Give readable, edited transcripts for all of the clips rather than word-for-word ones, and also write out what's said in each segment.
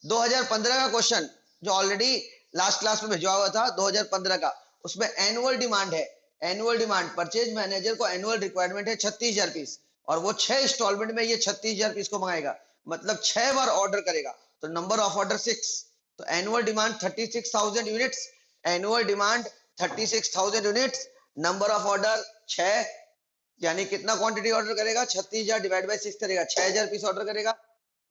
2015 का क्वेश्चन जो already last class में भिजवा हुआ था 2015 का, उसमें एनुअल डिमांड है। एनुअल डिमांड परचेज मैनेजर को एनुअल रिक्वायरमेंट है 36,000 पीस, और वो 6 इंस्टॉलमेंट में ये 36,000 पीस को मंगाएगा, मतलब 6 बार ऑर्डर करेगा। तो नंबर ऑफ ऑर्डर 6, तो annual demand 36,000 units, annual demand 36,000 units, number of order 6, यानी कितना क्वांटिटी ऑर्डर करेगा, 36,000 डिवाइड बाय 6 करेगा, 6,000 पीस ऑर्डर करेगा।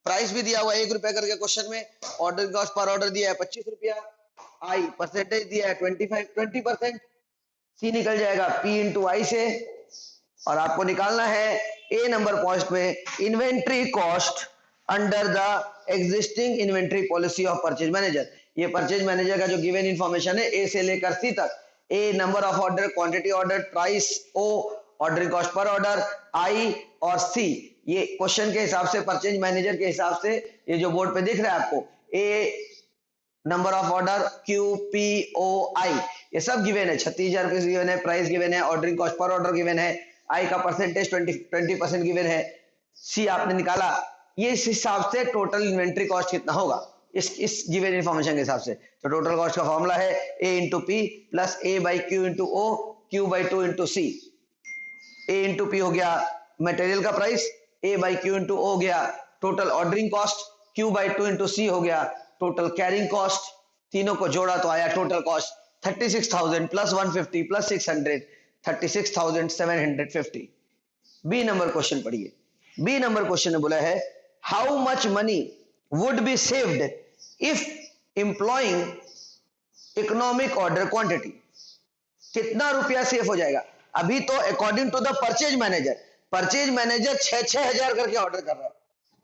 प्राइस भी दिया हुआ है 1 रुपया करके क्वेश्चन में, ऑर्डर कॉस्ट पर ऑर्डर दिया है 25 रुपया, आई परसेंटेज दिया है 20%, सी निकल जाएगा पी इंटू आई से, और आपको निकालना है ए नंबर पॉइंट में inventory cost under the existing inventory policy of purchase manager. ये परचेज मैनेजर का जो गिवन इंफॉर्मेशन है ए से लेकर सी तक, A number of order, quantity order, price, O ordering cost per order, I और सी, ये क्वेश्चन के हिसाब से, परचेज मैनेजर के हिसाब से, ये जो बोर्ड पे दिख रहा है आपको, A number of order, Q, P, O, I, ये सब गिवन है। 36,000 रुपए गिवन है, प्राइस गिवन है, ordering cost per order given है, आई का परसेंटेज 20% गिवन है, सी आपने निकाला। ये इस हिसाब से टोटल इन्वेंट्री कॉस्ट कितना होगा इस गिवन इंफॉर्मेशन के हिसाब से। तो टोटल कॉस्ट का फॉर्मूला है A into P plus A by Q into O, Q by 2 into C. A into P हो गया मटेरियल का price, A by Q into O हो गया total ordering cost, Q by 2 into C हो गया total carrying cost. तीनों को जोड़ा तो आया total cost 36,000 plus 150 plus 600, 36,750। B number question पढ़िए। बी नंबर क्वेश्चन ने बोला है how much money would be saved if employing economic order quantity. कितना रुपया सेव हो जाएगा। अभी तो according to the purchase manager 6,000 करके ऑर्डर कर रहा है,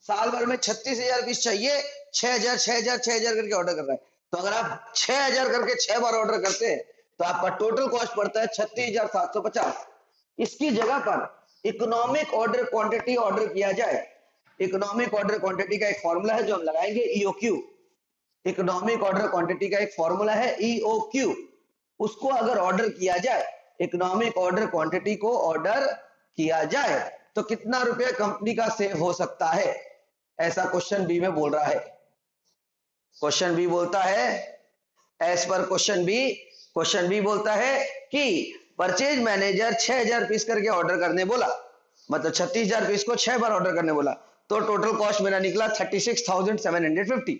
साल भर में 36,000 पीस चाहिए, 6,000 6,000 6,000 करके ऑर्डर कर रहा है। तो अगर आप 6,000 करके 6 बार ऑर्डर करते हैं तो आपका टोटल कॉस्ट पड़ता है 36,750। इसकी जगह पर इकोनॉमिक ऑर्डर क्वांटिटी ऑर्डर किया जाए। इकोनॉमिक ऑर्डर क्वांटिटी का एक फॉर्मूला है जो हम लगाएंगे ईओक्यू। इकोनॉमिक ऑर्डर क्वांटिटी का एक फॉर्मूला है ईओक्यू, उसको अगर ऑर्डर किया जाए, इकोनॉमिक ऑर्डर क्वांटिटी को ऑर्डर किया जाए तो कितना रुपया कंपनी का सेव हो सकता है, ऐसा क्वेश्चन बी में बोल रहा है। क्वेश्चन बी बोलता है एज पर क्वेश्चन बी बोलता है कि परचेज मैनेजर 6,000 पीस करके ऑर्डर करने बोला, मतलब 36,000 पीस को 6 बार ऑर्डर करने बोला, तो टोटल कॉस्ट मेरा निकला 36,750।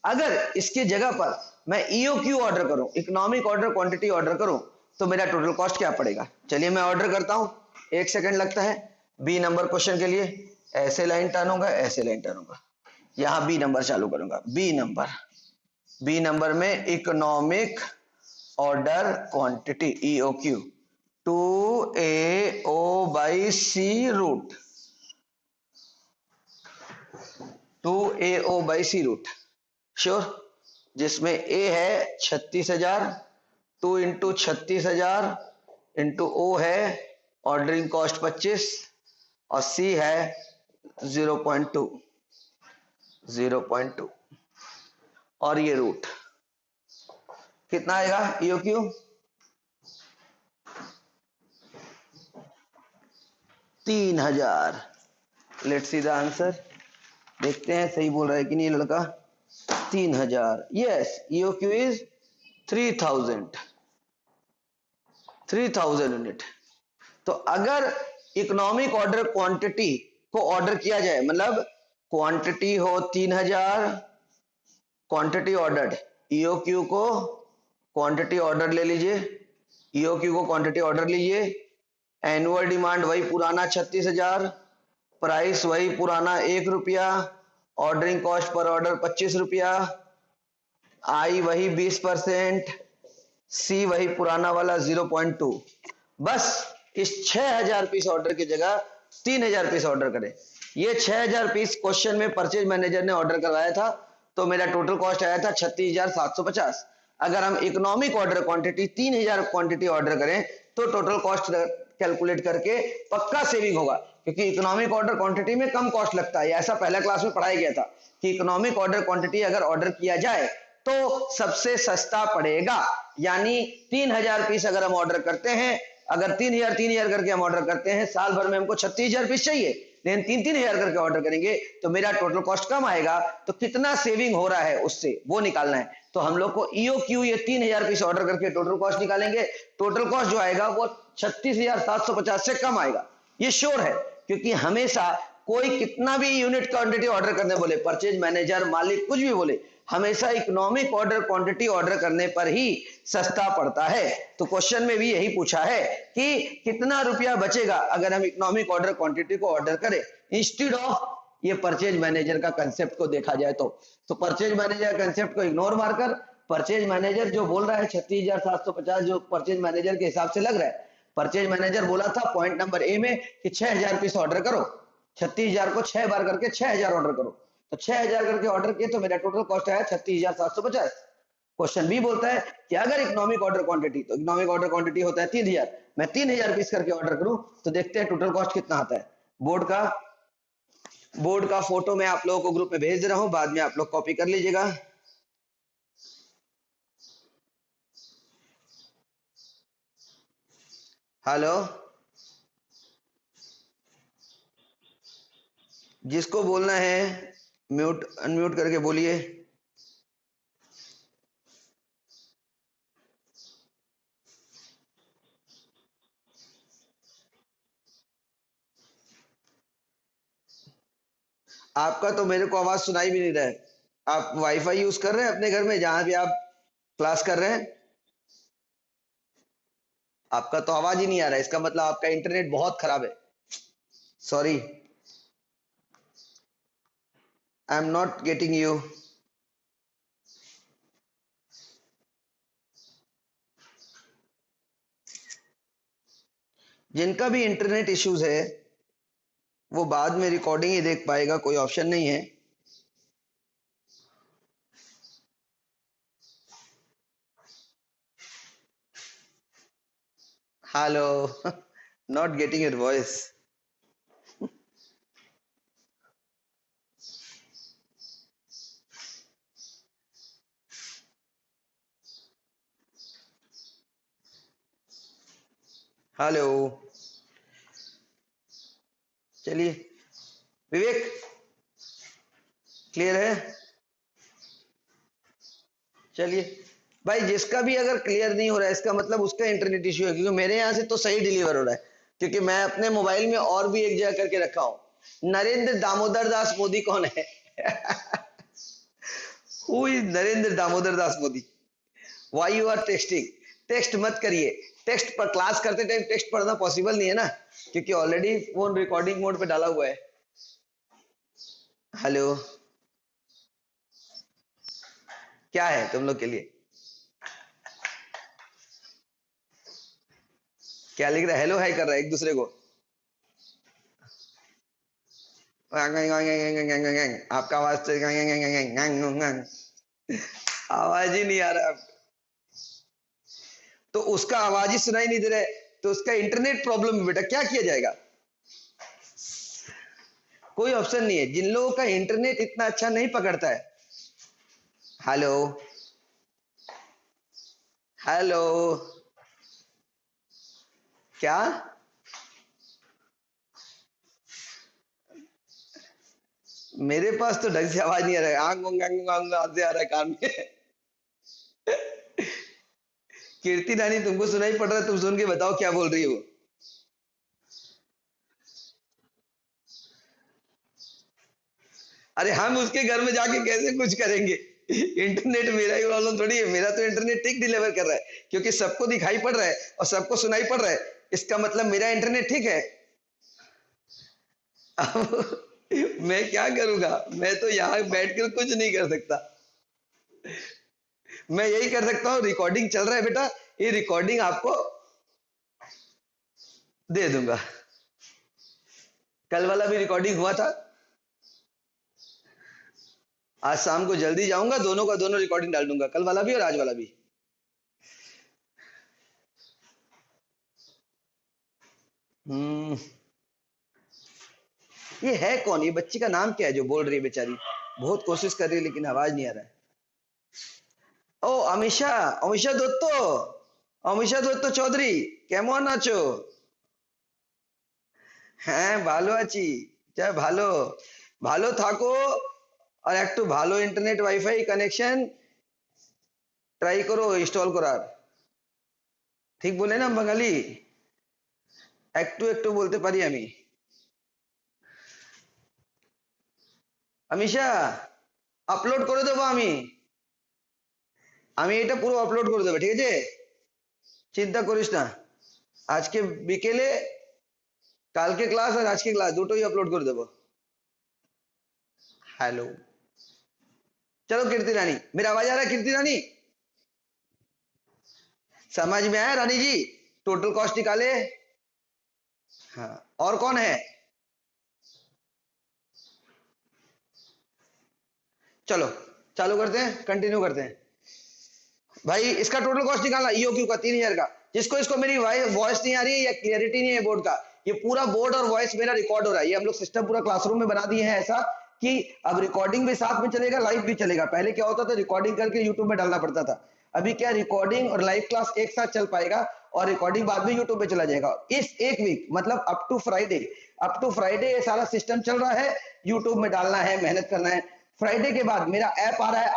अगर इसकी जगह पर मैं ईओक्यू ऑर्डर करूं, इकोनॉमिक ऑर्डर क्वांटिटी ऑर्डर करूं, तो मेरा टोटल कॉस्ट क्या पड़ेगा। चलिए मैं ऑर्डर करता हूं, 1 सेकंड लगता है। बी नंबर क्वेश्चन के लिए ऐसे लाइन टर्न होगा, ऐसे लाइन टर्न होगा, यहां बी नंबर चालू करूंगा। बी नंबर में economic order quantity EOQ 2AO by C root, 2AO by C root sure, जिसमें ए है 36,000, 2 इंटू 36,000 इंटू ओ है ऑर्डरिंग कॉस्ट 25 और सी है 0.2 और ये रूट कितना आएगा EOQ 3,000। Let's see the answer, देखते हैं सही बोल रहा है कि नहीं लड़का। 3,000, यस ईओक्यू इज 3,000 यूनिट। तो अगर इकोनॉमिक ऑर्डर क्वांटिटी को ऑर्डर किया जाए, मतलब क्वांटिटी हो 3,000, क्वांटिटी ऑर्डर्ड, ईओक्यू को क्वांटिटी ऑर्डर ले लीजिए, ईओक्यू को क्वांटिटी ऑर्डर लीजिए, एनुअल डिमांड वही पुराना 36,000, प्राइस वही पुराना 1 रुपया, ऑर्डरिंग कॉस्ट पर ऑर्डर 25 रुपया, आई वही 20%, सी वही पुराना वाला 0.2। बस इस 6,000 पीस ऑर्डर की जगह 3,000 पीस ऑर्डर करें। ये 6,000 पीस क्वेश्चन में परचेज मैनेजर ने ऑर्डर करवाया था, तो मेरा टोटल कॉस्ट आया था 36,750। अगर हम economic order quantity 3,000 quantity order करें तो टोटल कॉस्ट कैलकुलेट करके पक्का सेविंग होगा, क्योंकि इकोनॉमिक ऑर्डर क्वांटिटी में कम कॉस्ट लगता है। ऐसा पहला क्लास में पढ़ाया गया था कि इकोनॉमिक ऑर्डर क्वांटिटी अगर ऑर्डर किया जाए तो सबसे सस्ता पड़ेगा। यानी 3,000 पीस अगर हम ऑर्डर करते हैं, अगर 3,000 करके हम ऑर्डर करते हैं, साल भर में हमको 36,000 पीस चाहिए, लेकिन 3-3 हजार करके ऑर्डर करेंगे तो मेरा टोटल कॉस्ट कम आएगा। तो कितना सेविंग हो रहा है उससे वो निकालना है। तो हम लोग को ईओक्यू ये 3,000 पीस ऑर्डर करके टोटल कॉस्ट निकालेंगे। टोटल कॉस्ट जो आएगा वो 36,750 से कम आएगा, ये श्योर है। क्योंकि हमेशा कोई कितना भी यूनिट क्वांटिटी ऑर्डर करने बोले, परचेज मैनेजर मालिक कुछ भी बोले, हमेशा इकोनॉमिक ऑर्डर क्वांटिटी ऑर्डर करने पर ही सस्ता पड़ता है। तो क्वेश्चन में भी यही पूछा है कि कितना रुपया बचेगा अगर हम इकोनॉमिक ऑर्डर क्वांटिटी को ऑर्डर करें इंस्टेड ऑफ ये परचेज मैनेजर का कंसेप्ट को देखा जाए तो परचेज मैनेजर कंसेप्ट को इग्नोर मारकर परचेज मैनेजर जो बोल रहा है 36,750 जो परचेज मैनेजर के हिसाब से लग रहा है। परचेज मैनेजर बोला था पॉइंट नंबर ए में कि 6,000 पीस ऑर्डर करो, 36,000 को 6 बार करके 6,000 ऑर्डर करो। तो 6,000 करके ऑर्डर किए तो मेरा टोटल कॉस्ट आया 36,750। क्वेश्चन बी बोलता है कि अगर इकोनॉमिक ऑर्डर क्वांटिटी, तो इकोनॉमिक ऑर्डर क्वांटिटी होता है 3,000, मैं 3,000 पीस करके ऑर्डर करूं तो देखते हैं टोटल कॉस्ट कितना आता है। बोर्ड का फोटो मैं आप लोगों को ग्रुप में भेज दे रहा हूं, बाद में आप लोग कॉपी कर लीजिएगा। हेलो, जिसको बोलना है म्यूट अनम्यूट करके बोलिए। आपका तो मेरे को आवाज सुनाई भी नहीं रहा है। आप वाईफाई यूज कर रहे हैं अपने घर में जहां भी आप क्लास कर रहे हैं? आपका तो आवाज ही नहीं आ रहा है, इसका मतलब आपका इंटरनेट बहुत खराब है। Sorry, I am not getting you. जिनका भी इंटरनेट इश्यूज है वो बाद में रिकॉर्डिंग ही देख पाएगा, कोई ऑप्शन नहीं है। Hello, not getting your voice. Hello, चलिए विवेक, क्लियर है? चलिए भाई, जिसका भी अगर क्लियर नहीं हो रहा है इसका मतलब उसका इंटरनेट इश्यू है, क्योंकि मेरे यहाँ से तो सही डिलीवर हो रहा है। क्योंकि मैं अपने मोबाइल में और भी एक जगह करके रखा हूं। नरेंद्र दामोदर दास मोदी कौन है? Who is Narendra Damodar Das Modi? Why you are texting? Text मत करिए। टेक्स्ट पर क्लास करते टाइम टेक्स्ट पढ़ना पॉसिबल नहीं है ना, क्योंकि ऑलरेडी फोन रिकॉर्डिंग मोड पे डाला हुआ है। हेलो, क्या है तुम लोग के लिए? क्या लिख रहा है? हेलो हाय कर रहा है एक दूसरे को। आपका आवाज तो आवाज ही नहीं आ रहा। तो उसका आवाज ही सुनाई नहीं दे रहा है तो उसका इंटरनेट प्रॉब्लम है बेटा, क्या किया जाएगा? कोई ऑप्शन नहीं है। जिन लोगों का इंटरनेट इतना अच्छा नहीं पकड़ता है। हेलो, हेलो, क्या? मेरे पास तो ढंग से आवाज नहीं आ रहा है, आंग से आ रहा है कान में। कीर्ति रानी, तुमको सुनाई पड़ रहा है? तुम सुन के बताओ क्या बोल रही हो। अरे हम उसके घर में जाके कैसे कुछ करेंगे? इंटरनेट मेरा ही प्रॉब्लम थोड़ी है। मेरा तो इंटरनेट ठीक डिलीवर कर रहा है, क्योंकि सबको दिखाई पड़ रहा है और सबको सुनाई पड़ रहा है। इसका मतलब मेरा इंटरनेट ठीक है। अब मैं क्या करूंगा? मैं तो यहाँ बैठकर कुछ नहीं कर सकता। मैं यही कर सकता हूँ, रिकॉर्डिंग चल रहा है बेटा, ये रिकॉर्डिंग आपको दे दूंगा। कल वाला भी रिकॉर्डिंग हुआ था। आज शाम को जल्दी जाऊंगा, दोनों का दोनों रिकॉर्डिंग डाल दूंगा, कल वाला भी और आज वाला भी। ये है कौन? ये बच्ची का नाम क्या है जो बोल रही है बेचारी? बहुत कोशिश कर रही है लेकिन आवाज नहीं आ रहा है। ओ अमीषा, अमीषा दत्तो, अमीषा দত্ত চৌধুরী, কেমন আছো? হ্যাঁ ভালো আছি। চাই ভালো ভালো থাকো আর একটু ভালো ইন্টারনেট ওয়াইফাই কানেকশন ট্রাই করো ইনস্টল করার ঠিক বলে না বাঙালি একটু একটু বলতে পারি আমি अमीषा আপলোড করে দেবো আমি এটা পুরো আপলোড করে দেবো ঠিক আছে চিন্তা করিস না আজকে বিকেলে কালকে ক্লাস আর আজকে ক্লাস দুটোই আপलोड कर देबो हेलो चलो कीर्ति रानी मेरा आवाज आ रहा है कीर्ति रानी समझ में आया रानी जी टोटल कॉस्ट निकाले हाँ और कौन है चलो चालू करते हैं कंटिन्यू करते हैं भाई इसका टोटल कॉस्ट निकालना ईओक्यू का 3000 का जिसको इसको मेरी वॉइस नहीं आ रही है या क्लियरिटी नहीं है बोर्ड का ये पूरा बोर्ड और वॉइस मेरा रिकॉर्ड हो रहा है ये हम लोग सिस्टम पूरा क्लासरूम में बना दिए हैं ऐसा कि अब रिकॉर्डिंग भी साथ में चलेगा लाइव भी चलेगा पहले क्या होता था रिकॉर्डिंग करके यूट्यूब में डालना पड़ता था अभी क्या रिकॉर्डिंग और लाइव क्लास एक साथ चल पाएगा और रिकॉर्डिंग बाद में यूट्यूब पे चला जाएगा इस एक वीक मतलब अप टू फ्राइडे ये सारा सिस्टम चल रहा है यूट्यूब में डालना है मेहनत करना है फ्राइडे के बाद मेरा ऐप आ रहा है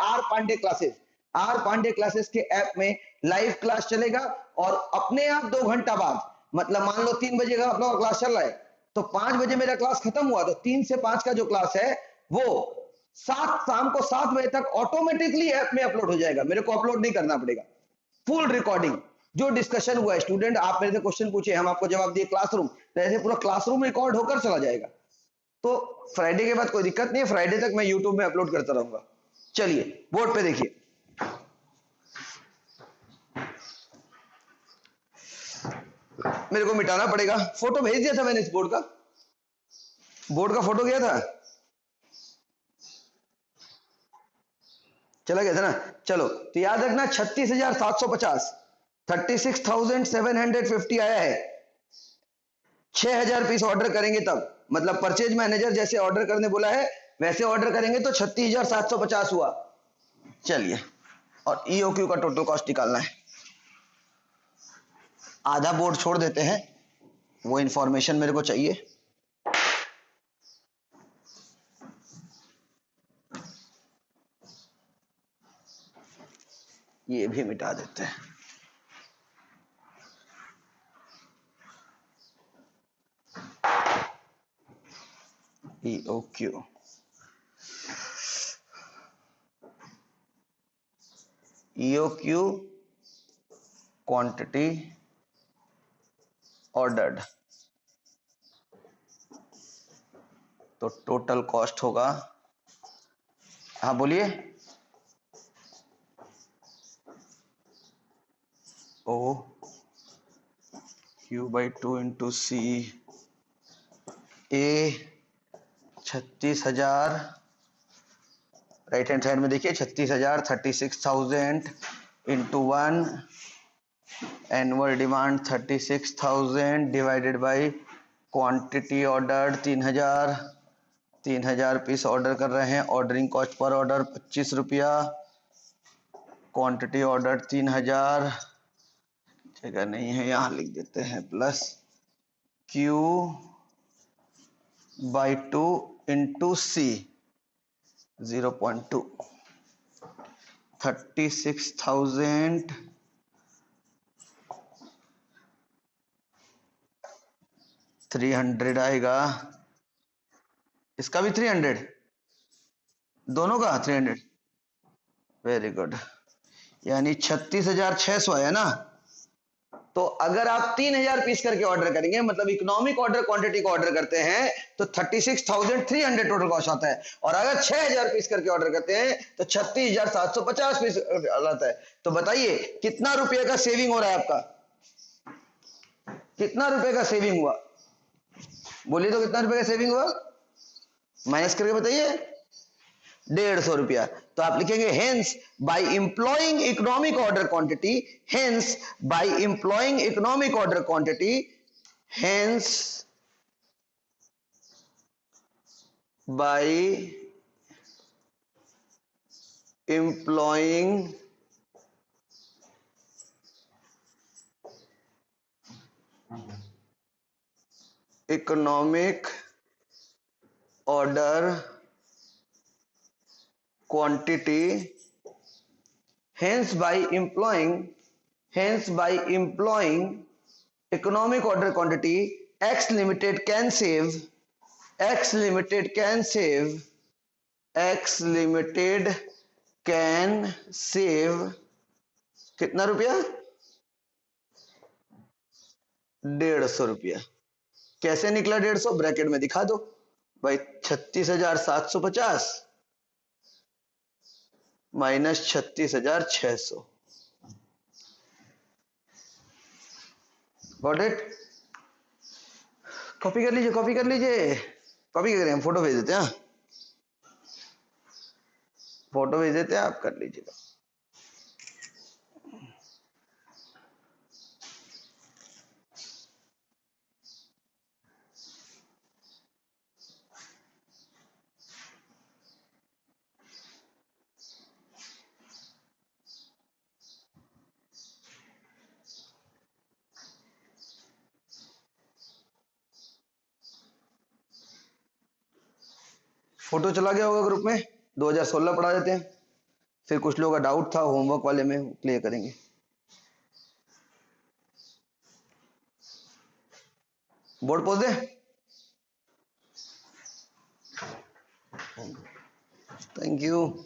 आर पांडे क्लासेस के ऐप में लाइव क्लास चलेगा और अपने आप 2 घंटा बाद मतलब मान लो 3 बजे का अपना क्लास चल रहा है तो 5 बजे मेरा क्लास खत्म हुआ तो 3 से 5 का जो क्लास है वो शाम को 7 बजे तक ऑटोमेटिकली ऐप में अपलोड हो जाएगा मेरे को अपलोड नहीं करना पड़ेगा फुल रिकॉर्डिंग जो डिस्कशन हुआ है स्टूडेंट आप मेरे से क्वेश्चन पूछे हम आपको जवाब दिए क्लासरूम तो ऐसे पूरा क्लासरूम रिकॉर्ड होकर चला जाएगा तो फ्राइडे के बाद कोई दिक्कत नहीं है फ्राइडे तक मैं यूट्यूब में अपलोड करता रहूंगा चलिए बोर्ड पे देखिए मेरे को मिटाना पड़ेगा फोटो भेज दिया था मैंने इस बोर्ड का फोटो गया था चला गया था ना चलो तो याद रखना 36,750 36,750 आया है 6,000 पीस ऑर्डर करेंगे तब मतलब परचेज मैनेजर जैसे ऑर्डर करने बोला है वैसे ऑर्डर करेंगे तो 36,750 हुआ चलिए और ईओक्यू का टोटल कॉस्ट निकालना है आधा बोर्ड छोड़ देते हैं वो इंफॉर्मेशन मेरे को चाहिए ये भी मिटा देते हैं EOQ क्वांटिटी ऑर्डर्ड तो टोटल कॉस्ट होगा हाँ बोलिए ओ Q/2 into C A 36,000 right hand side में देखिए 36,000 36,000 into 1 annual demand 36,000 divided by quantity order 3,000 piece order कर रहे हैं ऑर्डरिंग कॉस्ट पर ऑर्डर 25 रुपया क्वांटिटी ऑर्डर 3,000 जगह नहीं है यहाँ लिख देते हैं प्लस Q/2 इंटू सी 0.2 36,000 300 आएगा इसका भी 300 दोनों का 300 वेरी गुड यानी 36,600 आया ना तो अगर आप 3,000 पीस करके ऑर्डर करेंगे मतलब इकोनॉमिक ऑर्डर क्वांटिटी को ऑर्डर करते हैं तो 36,300 टोटल कॉस्ट आता है और अगर 6,000 पीस करके ऑर्डर करते हैं तो 36,750 पीस आता है तो बताइए कितना रुपए का सेविंग हो रहा है आपका कितना रुपए का सेविंग हुआ बोलिए तो कितना रुपए का सेविंग हुआ माइनस करके बताइए 150 रुपया तो आप लिखेंगे hence by employing economic order quantity hence by employing economic order quantity hence by employing economic order quantity, hence by employing economic order quantity, X Limited can save कितना रुपया? 150 रुपया। कैसे निकला 150? ब्रैकेट में दिखा दो भाई। 36,750 माइनस 36,600। Got it? कॉपी कर लीजिए, कॉपी कर करें, हम फोटो भेज देते हैं। फोटो भेज देते हैं, आप कर लीजिएगा। फोटो चला गया होगा ग्रुप में। 2016 पढ़ा देते हैं, फिर कुछ लोगों का डाउट था होमवर्क वाले में, क्लियर करेंगे। बोर्ड पोज दे। Thank you.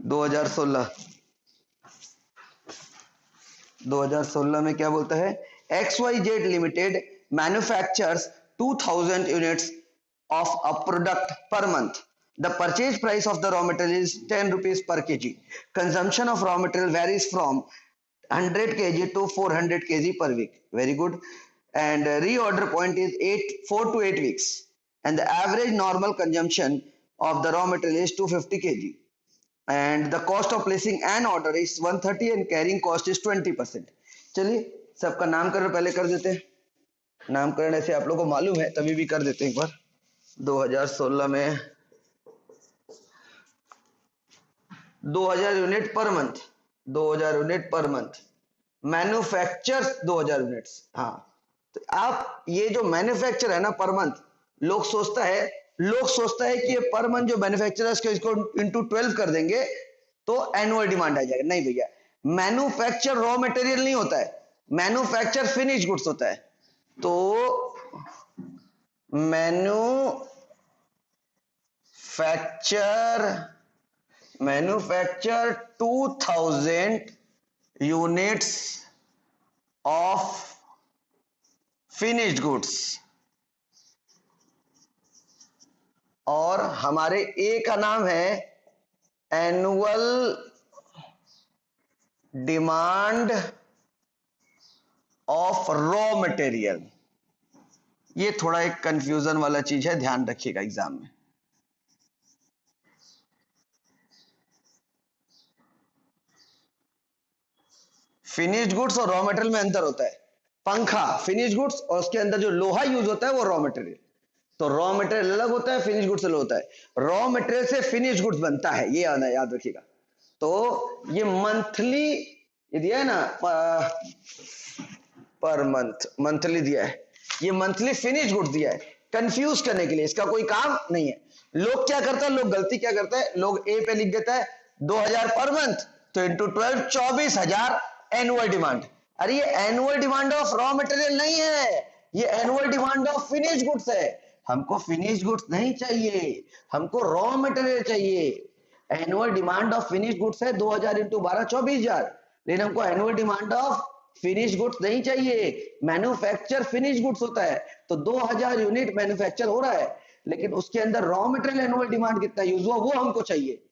दो हजार सोलह में क्या बोलता है? XYZ limited manufactures 2000 units of a product per month. The purchase price of the raw material is 10 rupees per kg. Consumption of raw material varies from 100 kg to 400 kg per week. Very good. And reorder point is 4 to 8 weeks. And the average normal consumption of the raw material is 250 kg. And the cost of placing an order is 130 and carrying cost is 20%. चलिए सबका नामकरण पहले कर देते हैं। नामकरण ऐसे आप लोगों को मालूम है, तभी भी कर देते हैं एक बार। 2016 में 2000 unit per month, 2000 unit per month, manufactures 2000 units. हाँ, तो आप ये जो मैन्युफैक्चर है ना पर मंथ, लोग सोचता है कि ये पर मंथ जो मैन्युफैक्चरर्स इसको इंटू 12 कर देंगे तो एनुअल डिमांड आ जाएगा। नहीं भैया, मैन्युफैक्चर रॉ मटेरियल नहीं होता है, मैन्युफैक्चर फिनिश गुड्स होता है। तो manufacture 2000 units of finished goods, और हमारे ए का नाम है annual demand of raw material. ये थोड़ा एक कंफ्यूजन वाला चीज है, ध्यान रखिएगा एग्जाम में। फिनिश्ड गुड्स और रॉ मटेरियल में अंतर होता है। पंखा फिनिश्ड गुड्स, और उसके अंदर जो लोहा यूज होता है वो रॉ मटेरियल। तो रॉ मटेरियल अलग होता है, फिनिश गुड्स अलग होता है। रॉ मटेरियल से फिनिश गुड्स बनता है, ये आना याद रखिएगा। तो ये मंथली ये दिया है ना, पर मंथ मंथली दिया है, ये मंथली फिनिश गुड्स दिया है कंफ्यूज करने के लिए, इसका कोई काम नहीं है। लोग क्या करता है, लोग गलती क्या करता है, लोग ए पे लिख देता है 2000 पर मंथ, तो इंटू 12 24,000 एनुअल डिमांड। अरे ये annual demand of raw material नहीं है, ये annual demand of finish goods है। हमको फिनिश गुड्स नहीं चाहिए, हमको रॉ मटेरियल चाहिए। Annual demand of finish goods है 2000 इंटू 12 24,000, लेकिन हमको annual demand of finish goods नहीं चाहिए। मैन्युफैक्चर फिनिश गुड्स होता है, तो 2000 यूनिट मैन्युफैक्चर हो रहा है, लेकिन उसके अंदर रॉ मटेरियल एनुअल डिमांड कितना यूज हुआ वो हमको चाहिए।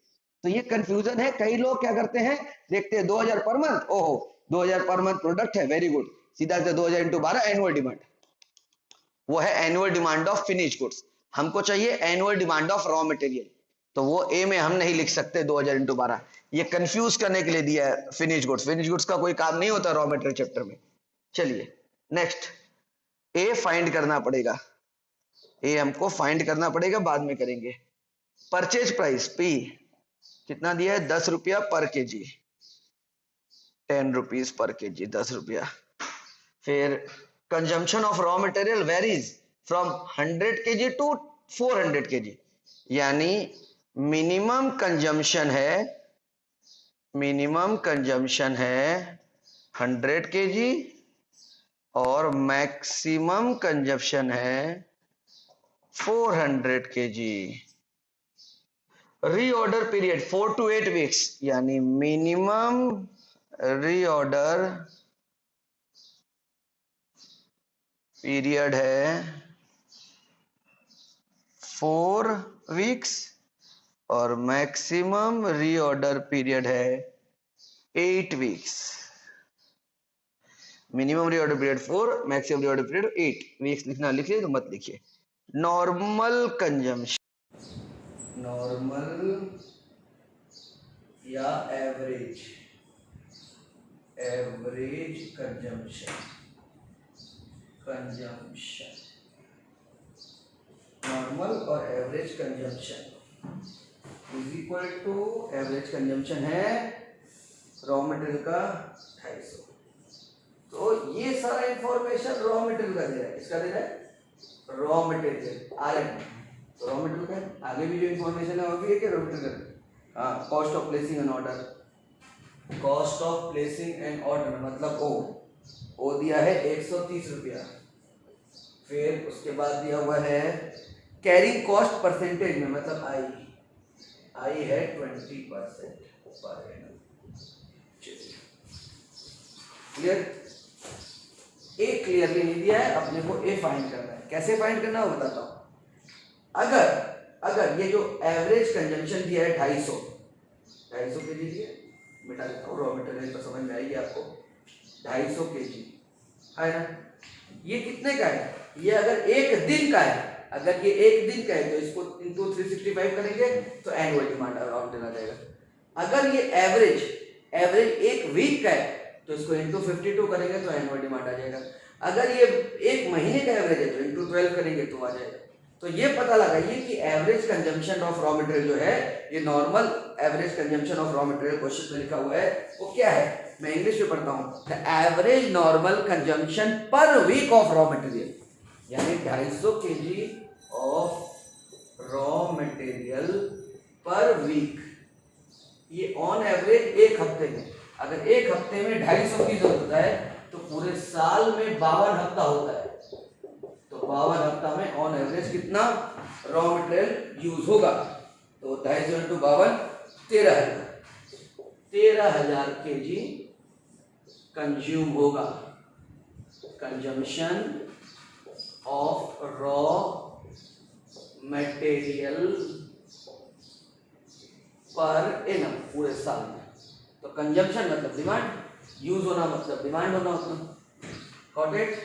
तो ये कंफ्यूजन है, कई लोग क्या करते हैं, देखते हैं 2000 पर मंथ, ओहो 2000 पर मंथ प्रोडक्ट है, वेरी गुड, सीधा से 2000 इंटू 12 एनुअल डिमांड, वो है annual demand of finish goods. हमको चाहिए annual demand of raw material, तो वो ए में हम नहीं लिख सकते 2000 इंटू 12, ये कंफ्यूज करने के लिए दिया है फिनिश गुड्स। फिनिश गुड्स का कोई काम नहीं होता रॉ मटेरियल चैप्टर में। चलिए नेक्स्ट, ए फाइंड करना पड़ेगा, ए हमको फाइंड करना पड़ेगा, बाद में करेंगे। परचेज प्राइस पी कितना दिया है, 10 रुपया पर केजी, 10 रुपीज पर केजी, 10 रुपया। फिर consumption of raw material varies from 100 KG to 400 KG, यानी मिनिमम कंजम्पशन है 100 केजी और मैक्सिमम कंजम्पशन है 400 KG. Reorder period 4 to 8 weeks, यानी मिनिमम रीऑर्डर पीरियड है 4 वीक्स और मैक्सिमम रीऑर्डर पीरियड है 8 weeks. Minimum reorder period 4, maximum reorder period 8 weeks. लिखना लिखिए तो मत लिखिए। नॉर्मल कंजम्पशन, नॉर्मल या एवरेज, एवरेज कंजम्पशन, नॉर्मल और average consumption is equal to, average consumption है रॉ मटेरियल का 250। तो ये सारा इंफॉर्मेशन रॉ मटेरियल का दे रहा है, किसका दे रहा है, रॉ मटेरियल आरएम। तो रॉ मटेरियल का आगे भी जो इंफॉर्मेशन है वो भी है कि रॉ मटेरियल, हाँ, cost of placing an order, cost of placing an order मतलब ओ दिया है 130 रुपया। फिर उसके बाद दिया हुआ है कैरिंग कॉस्ट परसेंटेज में, मतलब आई है 20% पर एनम। क्लियर, ए क्लियरली नहीं दिया है, अपने को ए फाइंड करना है। कैसे फाइंड करना है वो बताता हूं। अगर ये जो एवरेज कंजम्पशन दिया है 250 के जी, मिटा देता हूँ, रॉ मटेरियल तो समझ में आएगी आपको, 250 के जी है ना। ये कितने का है, ये अगर एक दिन का है, अगर ये एक दिन का है तो इसको इंटू 365 करेंगे तो एनुअल डिमांड अराउंड देना जाएगा। अगर ये एवरेज एक वीक का है तो इसको इंटू 52 करेंगे तो एनुअल डिमांड आ जाएगा। अगर ये एक महीने का एवरेज है तो इंटू 12 करेंगे तो आ जाएगा। तो ये पता लगाइए कि average consumption of raw material जो है, ये normal average consumption of raw material question में लिखा हुआ है, वो क्या है, मैं इंग्लिश में पढ़ता हूँ। The average normal consumption per week of raw material, यानी 250 KG of raw material per week, ये ऑन एवरेज एक हफ्ते में, अगर एक हफ्ते में 250 की जरूरत होता है तो पूरे साल में 52 हफ्ता होता है, तो 52 हफ्ता में ऑन एवरेज कितना रॉ मटेरियल यूज होगा। तो 250 इंटू 52 13,000 केजी कंज्यूम होगा, consumption of raw material per annum पूरे साल में। तो कंजम्पशन मतलब डिमांड, यूज होना मतलब डिमांड होना उतना। Got it.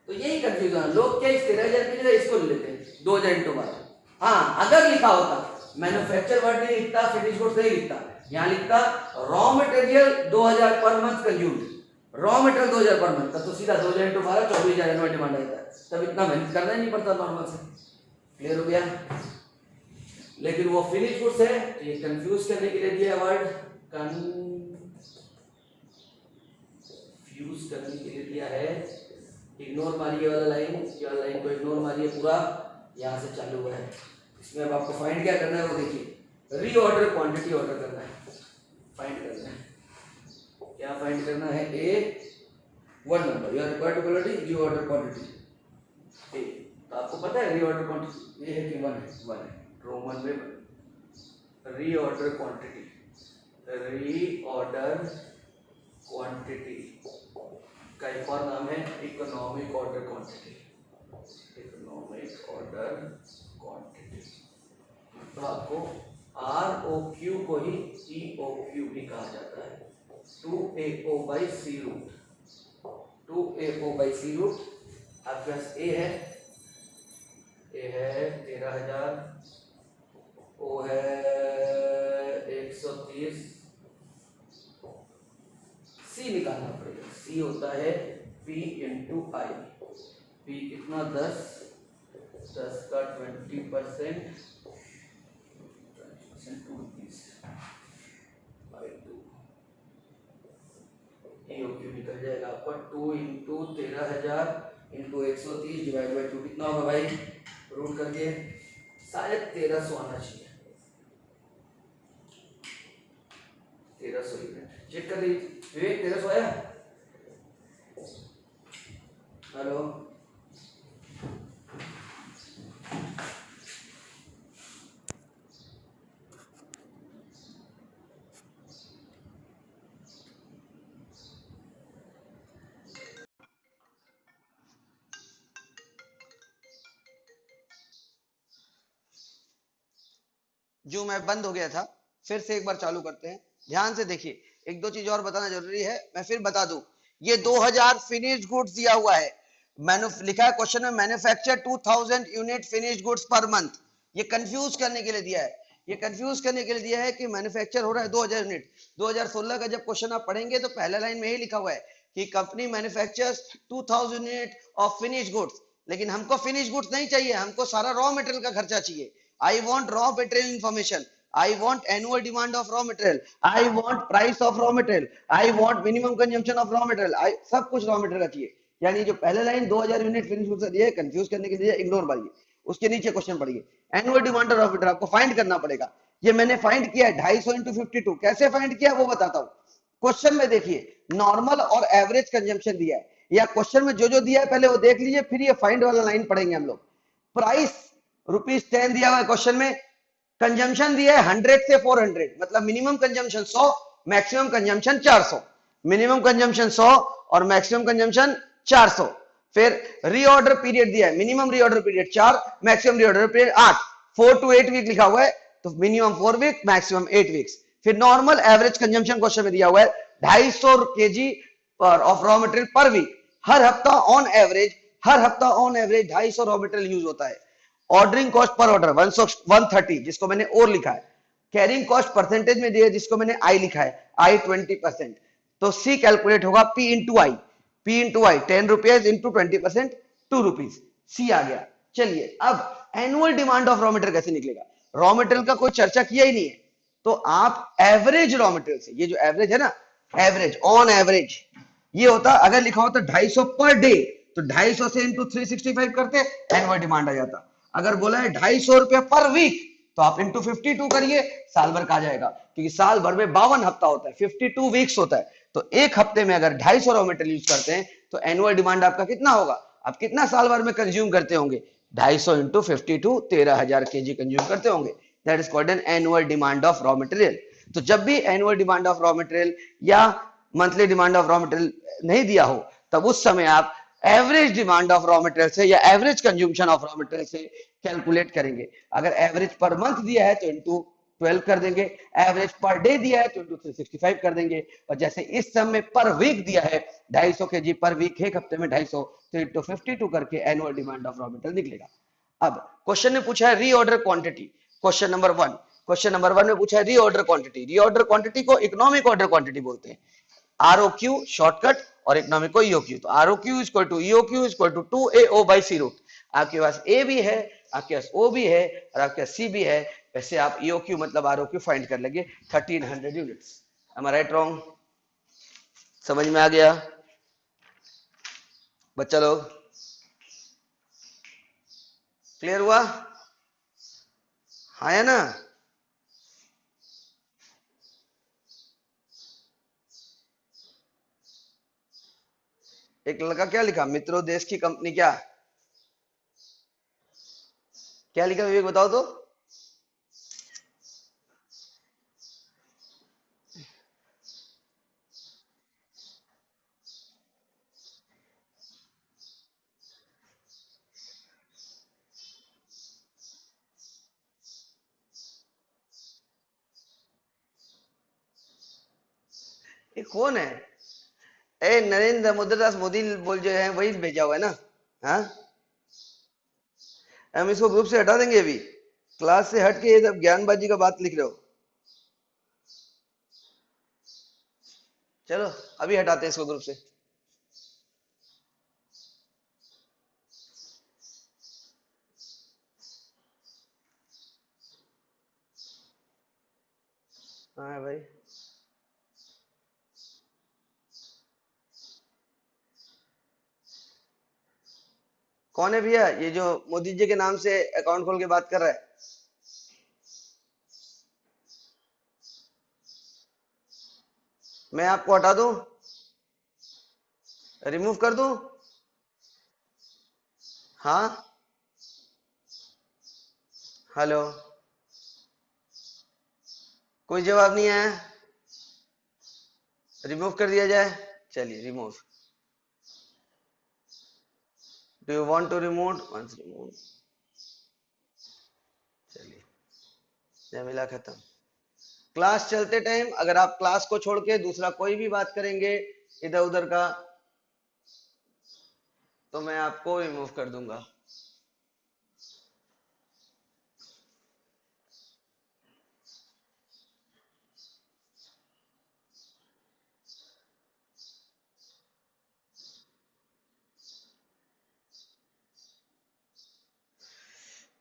तो यही कंफ्यूजन, लोग क्या इस 13,000 की जगह इसको लेते हैं 2000 इंटू 12। हाँ, अगर लिखा होता मैन्युफैक्चर वर्ड नहीं लिखता, फिनिश गुड्स नहीं लिखता, यहाँ लिखता raw material 2000 per month consumed, raw material 2000 per month, तो सीधा 2000 इंटू 12 24,000 एनुअल डिमांड आता है, तब इतना मेहनत करना ही नहीं पड़ता नॉर्मल से। क्लियर हो गया। लेकिन वो फिनिश गुड्स है तो ये कंफ्यूज करने के लिए दिया वर्ड, कंफ्यूज करने के लिए दिया है। इग्नोर मारिए वाला लाइन, ये वाला लाइन को इग्नोर मारिए पूरा, यहाँ से चालू हुआ है। इसमें अब आपको फाइंड क्या करना है वो देखिए, रीऑर्डर क्वांटिटी ऑर्डर करना है, फाइंड करना है। क्या फाइंड करना है, A 1 number, you are required to quality reorder quantity A. तो आपको पता है रीऑर्डर क्वांटिटी ये है कि 1 है, रोमन में रीऑर्डर क्वांटिटी, रीऑर्डर क्वांटिटी का एक और नाम है economic order quantity, economic order quantity. तो आपको आर ओ क्यू को ही ई ओ क्यू भी कहा जाता है। 2AO by C root, 2AO by C root आपके पास ए है 13,000, ओ है 130, सी निकालना पड़ेगा। सी होता है P इंटू आई। P कितना 10 का 20%, 2 रुपीज बाई 2, EOQ निकल जाएगा आपका 2 इंटू 13,000 इंटू 130 डिवाइड बाई 2 कितना होगा भाई, रूट करके शायद 1300 आना चाहिए, 1300 यूनिट। चेक कर लीजिए विवेक, 1300 आया? हेलो, जो मैं बंद हो गया था, फिर से एक बार चालू करते हैं। ध्यान से देखिए, एक दो चीज और बताना जरूरी है, मैं फिर बता दूं। ये 2000 फिनिश्ड गुड्स दिया हुआ है, लिखा है क्वेश्चन में manufacture 2000 unit finished goods per month. ये कंफ्यूज करने के लिए दिया है, ये कंफ्यूज करने के लिए दिया है कि मैन्युफैक्चर हो रहा है 2000 यूनिट। 2016 का जब क्वेश्चन आप पढ़ेंगे तो पहला लाइन में ही लिखा हुआ है कि company manufactures 2000 unit of finished goods. लेकिन हमको फिनिश गुड्स नहीं चाहिए, हमको सारा रॉ मटेरियल का खर्चा चाहिए। I want raw material information. I want annual demand of raw material. I want price of raw material. I want minimum consumption of raw material. I सब कुछ raw material का चाहिए। यानी जो पहले लाइन 2000 यूनिट फिनिश गुड्स दिया है, confuse करने के लिए इग्नोर मारिए। उसके नीचे क्वेश्चन पढ़िए, annual demand of raw material आपको फाइंड करना पड़ेगा। ये मैंने फाइंड किया है 250 इंटू 52। कैसे फाइंड किया वो बताता हूँ। क्वेश्चन में देखिए नॉर्मल और एवरेज कंजम्पशन दिया है, या क्वेश्चन में जो जो दिया है पहले वो देख लीजिए, फिर ये फाइंड वाला लाइन पढ़ेंगे हम लोग। प्राइस ₹10 दिया हुआ है क्वेश्चन में, कंजम्पशन दिया है 100 से 400, मतलब minimum consumption 100, maximum consumption 400। Minimum consumption 100 और मैक्सिमम कंजम्पशन 400। फिर रीऑर्डर पीरियड दिया है, minimum reorder period 4, maximum reorder period 8, 4 to 8 week लिखा हुआ है, तो मिनिमम 4 वीक, मैक्सिमम 8 वीक्स। फिर नॉर्मल एवरेज कंजम्पशन क्वेश्चन में दिया हुआ है 250 KG of raw material per week. हर हफ्ता ऑन एवरेज, हर हफ्ता on average 250 raw material use होता है। ऑर्डरिंग कॉस्ट पर ऑर्डर 130, जिसको मैंने और लिखा है। कैरिंग कॉस्ट परसेंटेज में दिया है, जिसको मैंने आई लिखा है, आई 20%। तो सी कैलकुलेट होगा पी इंटू आई, पी इंटू आई 10 रुपीज इंटू 20%, 2 रुपीज। सी आ गया। चलिए अब annual demand of raw material कैसे निकलेगा। रॉ मटेरियल का कोई चर्चा किया ही नहीं है, तो आप एवरेज रॉ मटेरियल से, ये जो एवरेज है ना, एवरेज ऑन एवरेज, ये होता अगर लिखा होता 250 पर डे, तो 250 से इंटू 365 करते एनुअल डिमांड आ जाता। अगर बोला है 250 रुपया पर वीक, तो आप इंटू 52 करिए, साल भर का आ जाएगा, क्योंकि साल भर में 52 हफ्ता होता है, 52 वीक्स होता है। तो एक हफ्ते में अगर 250 रॉ मटेरियल यूज करते हैं तो एनुअल डिमांड आपका कितना होगा, आप कितना साल भर में कंज्यूम करते होंगे, 250 इंटू 52, 13,000 केजी कंज्यूम करते होंगे। That is called an annual demand of raw material. तो जब भी annual demand of raw material या monthly demand of raw material नहीं दिया हो, तब उस समय आप average demand of raw material से या average consumption of raw material से कैलकुलेट करेंगे। अगर एवरेज पर मंथ दिया है तो इंटू 12 कर देंगे, एवरेज पर डे दिया है तो इंटू 365 कर देंगे, और जैसे इस सम में पर वीक दिया है 250 केजी पर वीक, एक हफ्ते में 250, तो इंटू 52 करके annual demand of raw material निकलेगा। अब क्वेश्चन में पूछा है reorder quantity, question number 1, question number 1 में पूछा है रीऑर्डर क्वांटिटी। रीऑर्डर क्वांटिटी को इकोनॉमिक ऑर्डर क्वांटिटी बोलते हैं, ROQ शॉर्टकट, और इकोनॉमिक को EOQ। तो ROQ equal to EOQ equal to 2AO by C root. आपके पास A भी है, आपके पास O भी है, और आपके पास C भी है। वैसे आप EOQ मतलब ROQ फाइंड कर लेंगे 1300 यूनिट्स। एम आई राइट रॉन्ग? समझ में आ गया बच्चा लोग? क्लियर हुआ? हाँ या ना? एक लड़का क्या लिखा, मित्रों देश की कंपनी, क्या क्या लिखा विवेक बताओ तो। ये कौन है? ए नरेंद्र दामोदर मोदी बोल जो है वही भेजा हुआ है ना? हाँ, हम इसको ग्रुप से हटा देंगे अभी। क्लास से हट के ये सब ज्ञानबाजी का बात लिख रहे हो। चलो अभी हटाते हैं इसको ग्रुप से। हाँ भाई, कौन है भैया ये जो मोदी जी के नाम से अकाउंट खोल के बात कर रहा है? मैं आपको हटा दूं, रिमूव कर दूं? हाँ, हेलो, कोई जवाब नहीं आया। रिमूव कर दिया जाए? चलिए remove. Do you want to remove? Once remove. चलिए, झमेला खत्म। क्लास चलते टाइम अगर आप क्लास को छोड़ के दूसरा कोई भी बात करेंगे इधर उधर का, तो मैं आपको रिमूव कर दूंगा।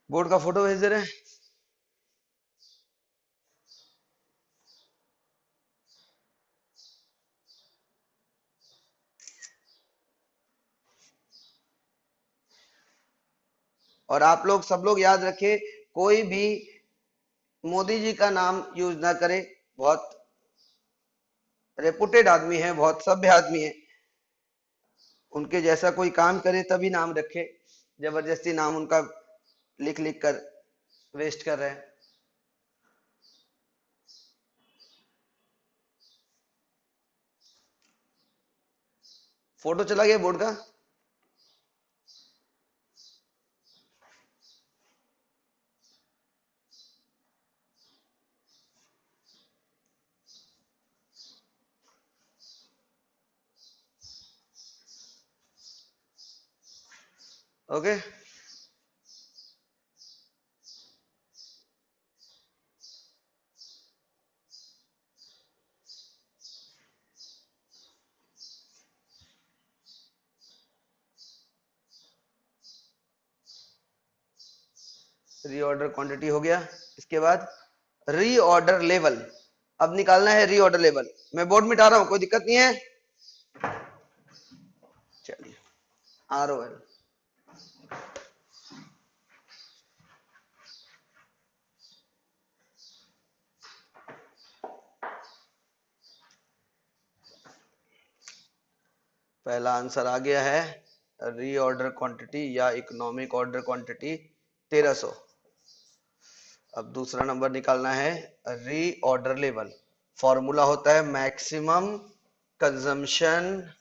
बोर्ड का फोटो भेज दे रहे हैं। और आप लोग सब लोग याद रखें, कोई भी मोदी जी का नाम यूज ना करे। बहुत रेपुटेड आदमी है, बहुत सभ्य आदमी है, उनके जैसा कोई काम करे तभी नाम रखे। जबरदस्ती नाम उनका लिख लिख कर वेस्ट कर रहे हैं। फोटो चला गया बोर्ड का। ओके, रीऑर्डर क्वांटिटी हो गया। इसके बाद रीऑर्डर लेवल, अब निकालना है रीऑर्डर लेवल। मैं बोर्ड मिटा रहा हूं, कोई दिक्कत नहीं है। चलिए, ROL पहला आंसर आ गया है, रीऑर्डर क्वांटिटी या इकोनॉमिक ऑर्डर क्वांटिटी 1300। अब दूसरा नंबर निकालना है रीऑर्डर लेवल। फॉर्मूला होता है maximum consumption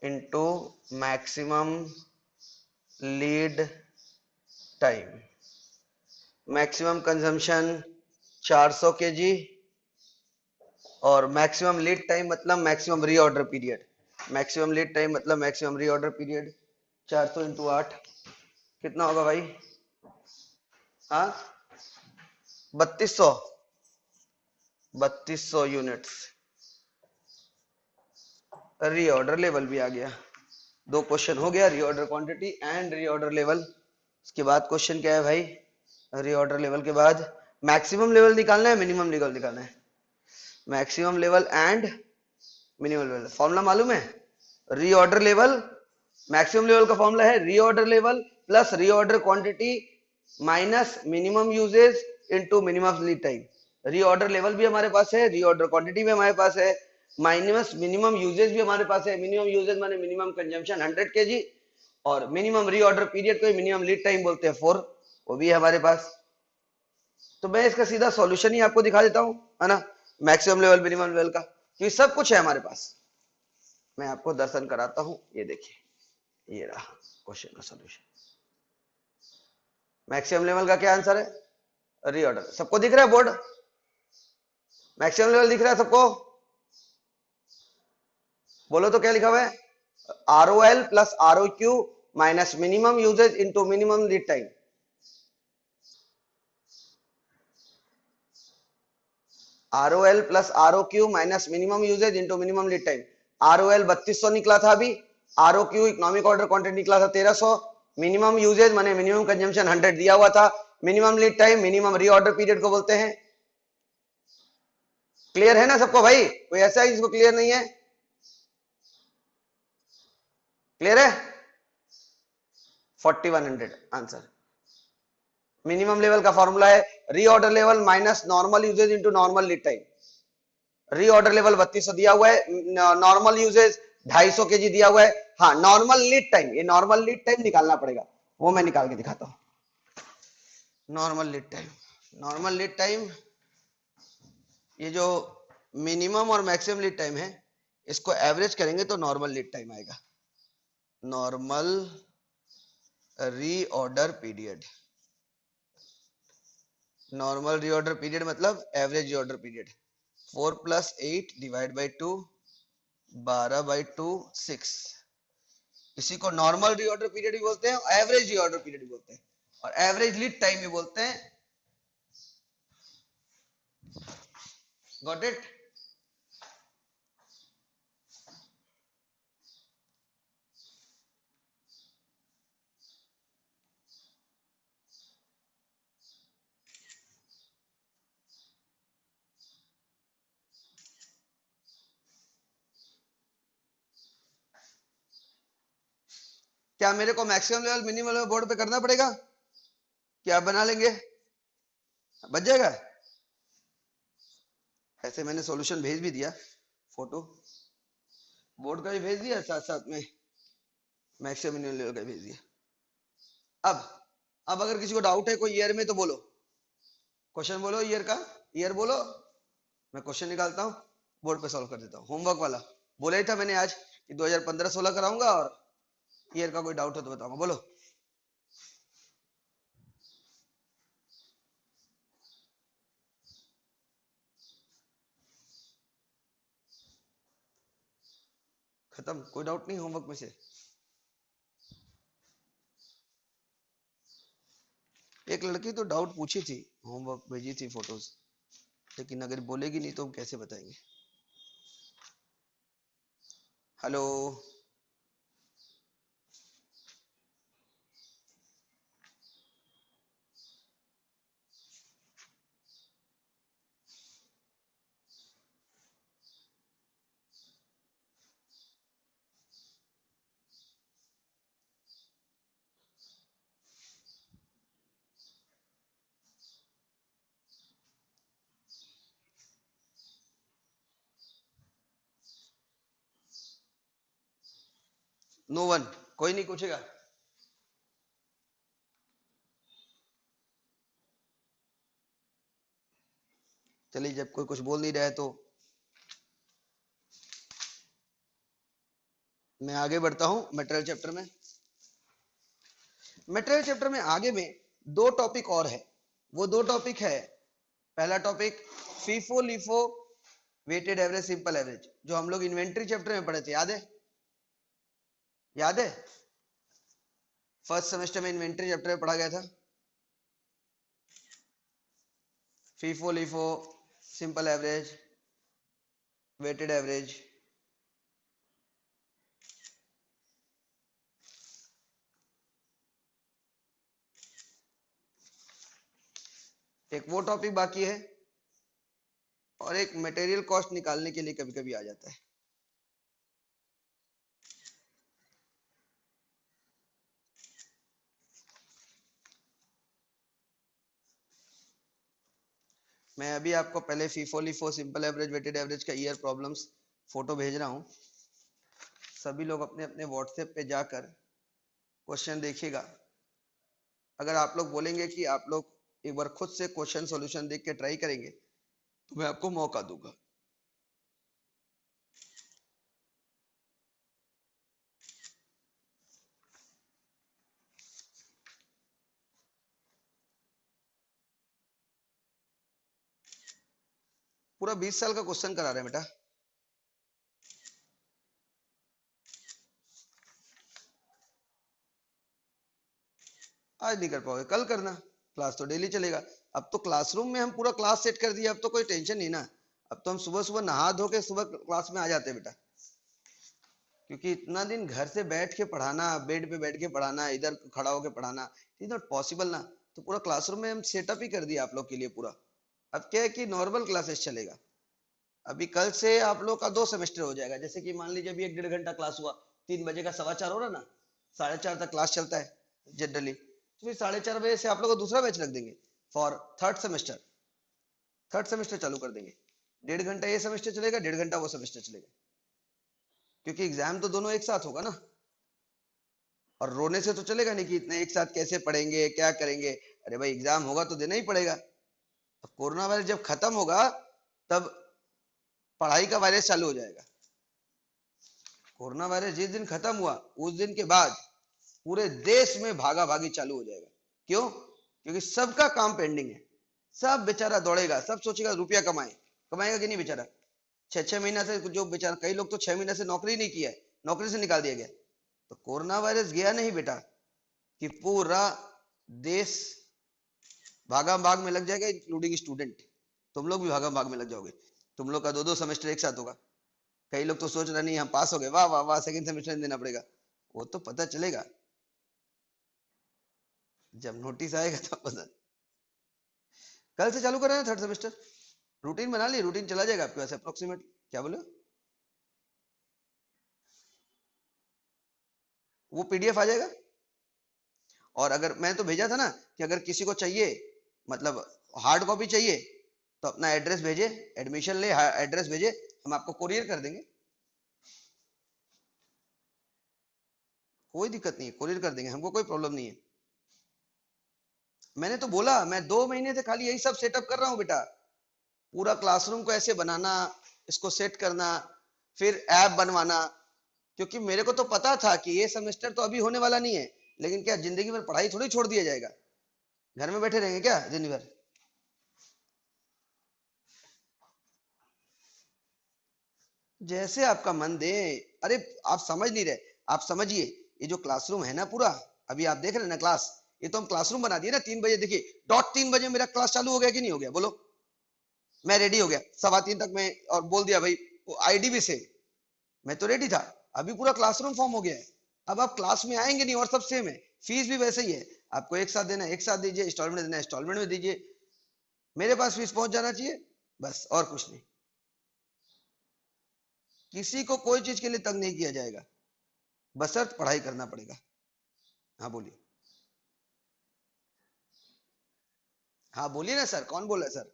into maximum lead time. Maximum consumption 400 kg और मैक्सिमम लीड टाइम मतलब maximum reorder period. Maximum lead time मतलब मैक्सिमम रीऑर्डर पीरियड। 400 इंटू 8 कितना होगा भाई? हाँ, 3200 यूनिट्स। रीऑर्डर लेवल भी आ गया। दो क्वेश्चन हो गया, reorder quantity and reorder level. उसके बाद क्वेश्चन क्या है भाई? रीऑर्डर लेवल के बाद मैक्सिमम लेवल निकालना है, मिनिमम लेवल निकालना है। Maximum level and minimum level, formula मालूम है? रीऑर्डर लेवल, मैक्सिमम लेवल का फॉर्मूला है reorder level plus reorder quantity minus minimum usage into minimum lead time. Reorder level भी हमारे पास है, रीऑर्डर क्वांटिटी भी हमारे पास है, माइनस मिनिमम यूजेज भी हमारे पास है। मिनिमम यूजेज माने मिनिमम कंजम्पशन 100 kg और मिनिमम रीऑर्डर पीरियड को मिनिमम लीड टाइम बोलते हैं 4, वो भी है हमारे पास। तो मैं इसका सीधा सॉल्यूशन ही आपको दिखा देता हूं, है ना, मैक्सिमम लेवल मिनिमम लेवल का, क्योंकि सब कुछ है हमारे पास। मैं आपको दर्शन कराता हूं, ये देखिए, ये रहा क्वेश्चन का सॉल्यूशन। मैक्सिमम लेवल का क्या आंसर है? रीऑर्डर। सबको दिख रहा है बोर्ड? मैक्सिमम लेवल दिख रहा है सबको? बोलो तो क्या लिखा हुआ है? ROL plus ROQ minus minimum usage into minimum lead time. ROL plus ROQ minus minimum usage into minimum lead time. ROL 3200 निकला था अभी, ROQ इकोनॉमिक ऑर्डर क्वांटिटी निकला था 1300, मिनिमम यूजेज माने मिनिमम कंजम्पशन 100 दिया हुआ था, minimum lead time minimum reorder period को बोलते हैं। क्लियर है ना सबको भाई? कोई ऐसा है जिसको क्लियर नहीं है? क्लियर है? 4100 आंसर। मिनिमम लेवल का फॉर्मूला है reorder level minus normal usage into normal lead time. Reorder level 3200 दिया हुआ है, नॉर्मल यूजेज 250 केजी दिया हुआ है। हाँ, नॉर्मल लीड टाइम, ये नॉर्मल लीड टाइम निकालना पड़ेगा, वो मैं निकाल के दिखाता हूं। Normal lead time, normal lead time, ये जो मिनिमम और मैक्सिमम लीड टाइम है इसको एवरेज करेंगे तो नॉर्मल लीड टाइम आएगा। Normal reorder period, normal reorder period मतलब average reorder period. 4 + 8 divide by 2, 12/2 6। इसी को नॉर्मल रीऑर्डर पीरियड भी बोलते हैं और एवरेज रीऑर्डर पीरियड भी बोलते हैं और एवरेज लीड टाइम भी बोलते हैं। Got it? क्या मेरे को maximum level minimum level board पे करना पड़ेगा? क्या आप बना लेंगे? बच जाएगा? ऐसे मैंने सॉल्यूशन भेज भी दिया, फोटो बोर्ड का भी भेज दिया, साथ साथ में मैक्सिमम मिनिमम लेवल का भेज दिया। अब अगर किसी को डाउट है कोई ईयर में तो बोलो, क्वेश्चन बोलो ईयर का, ईयर बोलो, मैं क्वेश्चन निकालता हूँ, बोर्ड पे सॉल्व कर देता हूँ। होमवर्क वाला बोला ही था मैंने आज कि 2015-16 कराऊंगा और ईयर का कोई डाउट हो तो बताऊंगा। बोलो। खत्म? कोई डाउट नहीं होमवर्क में से? एक लड़की तो डाउट पूछी थी, होमवर्क भेजी थी फोटोज, लेकिन अगर बोलेगी नहीं तो हम कैसे बताएंगे? हेलो, नो वन, कोई नहीं पूछेगा? चलिए, जब कोई कुछ बोल नहीं रहा है तो मैं आगे बढ़ता हूं मटेरियल चैप्टर में। मटेरियल चैप्टर में आगे में दो टॉपिक और है। वो दो टॉपिक है, पहला topic FIFO LIFO weighted average simple average, जो हम लोग इन्वेंट्री चैप्टर में पढ़े थे, याद है? याद है? फर्स्ट सेमेस्टर में इन्वेंट्री चैप्टर में पढ़ा गया था। FIFO LIFO, simple average, weighted average. एक वो टॉपिक बाकी है और एक मटेरियल कॉस्ट निकालने के लिए कभी कभी आ जाता है। मैं अभी आपको पहले FIFO LIFO simple average weighted average का ईयर प्रॉब्लम्स फोटो भेज रहा हूं। सभी लोग अपने अपने व्हाट्सएप पे जाकर क्वेश्चन देखिएगा। अगर आप लोग बोलेंगे कि आप लोग एक बार खुद से क्वेश्चन सॉल्यूशन देख के ट्राई करेंगे तो मैं आपको मौका दूंगा। पूरा 20 साल का क्वेश्चन करा रहे हैं बेटा। आज नहीं कर पाओगे, कल करना, क्लास तो डेली चलेगा। अब तो क्लासरूम में हम पूरा क्लास सेट कर दिया, अब तो कोई टेंशन नहीं ना। अब तो हम सुबह सुबह नहा धो के सुबह क्लास में आ जाते हैं बेटा, क्योंकि इतना दिन घर से बैठ के पढ़ाना, बेड पे बैठ के पढ़ाना, इधर खड़ा होके पढ़ाना, इज नॉट पॉसिबल ना। तो पूरा क्लासरूम में हम सेटअप ही कर दिया आप लोग के लिए पूरा। अब क्या है कि नॉर्मल क्लासेस चलेगा। अभी कल से आप लोग का 2 सेमेस्टर हो जाएगा। जैसे कि मान लीजिए अभी 1-1.5 घंटा क्लास हुआ, 3 बजे का 4:15 हो रहा ना, 4:30 तक क्लास चलता है जनरली, तो फिर 4:30 बजे से आप लोग को दूसरा बैच रख देंगे फॉर थर्ड सेमेस्टर चालू कर देंगे। 1.5 घंटा ये सेमेस्टर चलेगा, 1.5 घंटा वो सेमेस्टर चलेगा, क्योंकि एग्जाम तो दोनों एक साथ होगा ना। और रोने से तो चलेगा नहीं कि इतने एक साथ कैसे पढ़ेंगे, क्या करेंगे। अरे भाई एग्जाम होगा तो देना ही पड़ेगा। अब कोरोना वायरस जब खत्म होगा तब पढ़ाई का वायरस चालू हो जाएगा। कोरोना वायरस जिस दिन खत्म हुआ उस दिन के बाद पूरे देश में भागा भागी चालू हो जाएगा। क्यों? क्योंकि सबका काम पेंडिंग है, सब बेचारा दौड़ेगा, सब सोचेगा रुपया कमाए, कमाएगा कि नहीं बेचारा। 6-6 महीना से जो बेचारा, कई लोग तो 6 महीने से नौकरी नहीं किया है, नौकरी से निकाल दिया गया। तो कोरोना वायरस गया नहीं बेटा कि पूरा देश भागा भाग में लग जाएगा, इंक्लूडिंग स्टूडेंट। तुम लोग भी भागा भाग में लग जाओगे। तुम लोग का 2-2 सेमेस्टर एक साथ होगा। कई लोग तो सोच रहे नहीं हम पास हो गए, वाह वाह वाह, सेकंड सेमेस्टर देना पड़ेगा। वो तो पता चलेगा जब नोटिस आएगा तब पता। कल से चालू कर रहे हैं थर्ड सेमेस्टर। रूटीन बना ली, रूटीन चला जाएगा आपके पास अप्रोक्सीमेट। क्या बोले? वो पीडीएफ आ जाएगा। और अगर मैं तो भेजा था ना कि अगर किसी को चाहिए, मतलब हार्ड कॉपी चाहिए, तो अपना एड्रेस भेजे, एडमिशन ले, एड्रेस भेजे, हम आपको कोरियर कर देंगे। कोई दिक्कत नहीं है, कोरियर कर देंगे, हमको कोई प्रॉब्लम नहीं है। मैंने तो बोला मैं 2 महीने से खाली यही सब सेटअप कर रहा हूँ बेटा। पूरा क्लासरूम को ऐसे बनाना, इसको सेट करना, फिर ऐप बनवाना। क्योंकि मेरे को तो पता था कि ये सेमेस्टर तो अभी होने वाला नहीं है, लेकिन क्या जिंदगी भर पढ़ाई थोड़ी छोड़ दिया जाएगा। घर में बैठे रहेंगे क्या दिन भर? जैसे आपका मन दे। अरे आप समझ नहीं रहे, आप समझिए। ये जो क्लासरूम है ना पूरा, अभी आप देख रहे हैं ना क्लास, ये तो हम क्लासरूम बना दिए ना। 3 बजे देखिए, डॉट 3 बजे मेरा क्लास चालू हो गया कि नहीं हो गया बोलो? मैं रेडी हो गया 3:15 तक मैं, और बोल दिया भाई आईडी भी से, मैं तो रेडी था। अभी पूरा क्लासरूम फॉर्म हो गया है। अब आप क्लास में आएंगे नहीं, और सब सेम है, फीस भी वैसे ही है। आपको एक साथ देना है एक साथ दीजिए, इंस्टॉलमेंट देना है इंस्टॉलमेंट में दीजिए। मेरे पास फीस पहुंच जाना चाहिए, बस और कुछ नहीं। किसी को कोई चीज के लिए तंग नहीं किया जाएगा, बशर्त पढ़ाई करना पड़ेगा। हाँ बोलिए। हाँ बोलिए ना सर, कौन बोल रहा है सर?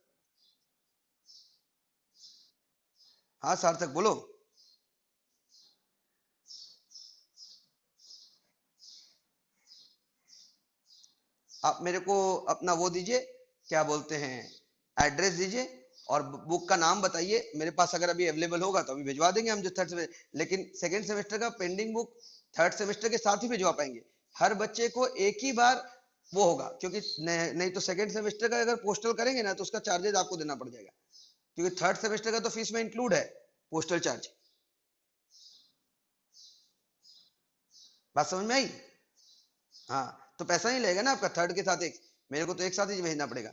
हाँ सार्थक बोलो। आप मेरे को अपना वो दीजिए, क्या बोलते हैं, एड्रेस दीजिए, और बुक का नाम बताइए। मेरे पास अगर अभी अवेलेबल होगा तो अभी भिजवा देंगे हम, जो थर्ड सेमेस्टर। लेकिन सेकंड सेमेस्टर का पेंडिंग बुक थर्ड सेमेस्टर के साथ ही भिजवा पाएंगे। हर बच्चे को एक ही बार वो होगा, क्योंकि नहीं तो सेकंड सेमेस्टर का अगर पोस्टल करेंगे ना तो उसका चार्जेस आपको देना पड़ जाएगा, क्योंकि थर्ड सेमेस्टर का तो फीस में इंक्लूड है पोस्टल चार्ज। बात समझ में आई? हाँ तो पैसा नहीं लगेगा ना आपका थर्ड के साथ एक, मेरे को तो एक साथ ही भेजना पड़ेगा।